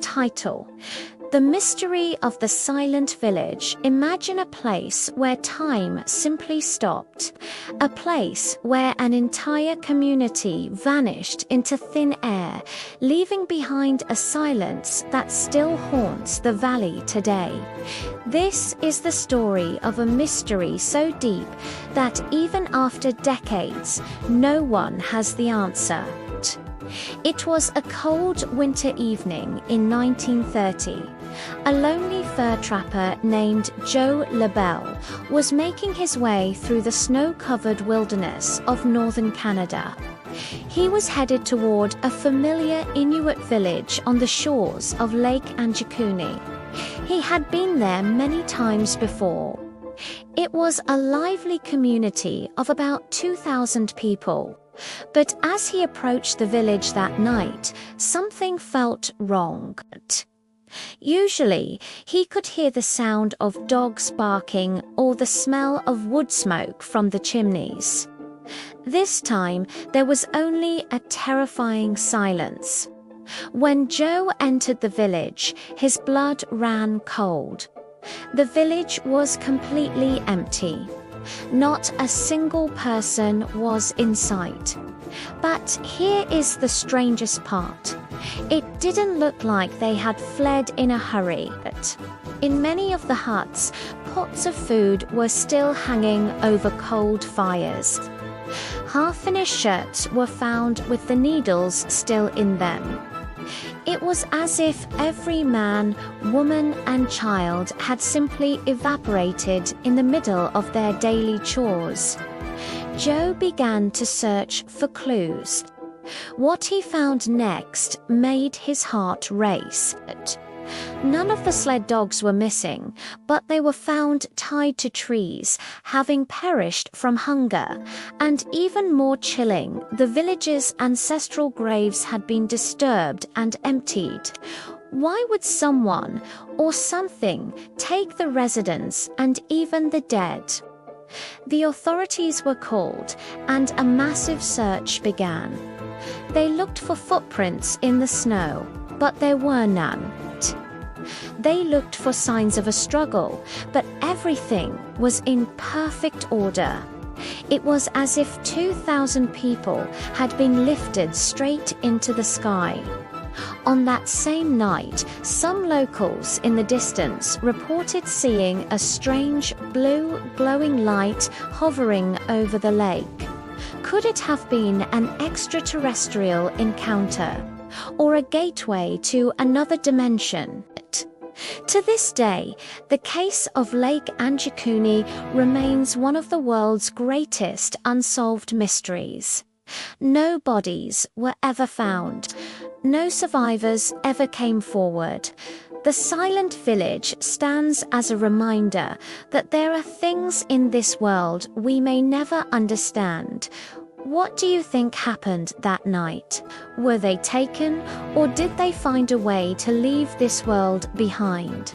Title: The Mystery of the Silent Village. Imagine a place where time simply stopped. A place where an entire community vanished into thin air, leaving behind a silence that still haunts the valley today. This is the story of a mystery so deep that even after decades, no one has the answer. It was a cold winter evening in 1930. A lonely fur trapper named Joe LaBelle was making his way through the snow-covered wilderness of northern Canada. He was headed toward a familiar Inuit village on the shores of Lake Anjikuni. He had been there many times before. It was a lively community of about 2,000 people. But as he approached the village that night, something felt wrong. Usually, he could hear the sound of dogs barking or the smell of wood smoke from the chimneys. This time, there was only a terrifying silence. When Joe entered the village, his blood ran cold. The village was completely empty. Not a single person was in sight. But here is the strangest part. It didn't look like they had fled in a hurry. In many of the huts, pots of food were still hanging over cold fires. Half-finished shirts were found with the needles still in them. It was as if every man, woman, and child had simply evaporated in the middle of their daily chores. Joe began to search for clues. What he found next made his heart race. None of the sled dogs were missing, but they were found tied to trees, having perished from hunger. And even more chilling, the village's ancestral graves had been disturbed and emptied. Why would someone or something take the residents and even the dead? The authorities were called, and a massive search began. They looked for footprints in the snow, but there were none. They looked for signs of a struggle, but everything was in perfect order. It was as if 2,000 people had been lifted straight into the sky. On that same night, some locals in the distance reported seeing a strange blue glowing light hovering over the lake. Could it have been an extraterrestrial encounter, or a gateway to another dimension? To this day, the case of Lake Anjikuni remains one of the world's greatest unsolved mysteries. No bodies were ever found. No survivors ever came forward. The silent village stands as a reminder that there are things in this world we may never understand. What do you think happened that night? Were they taken, or did they find a way to leave this world behind?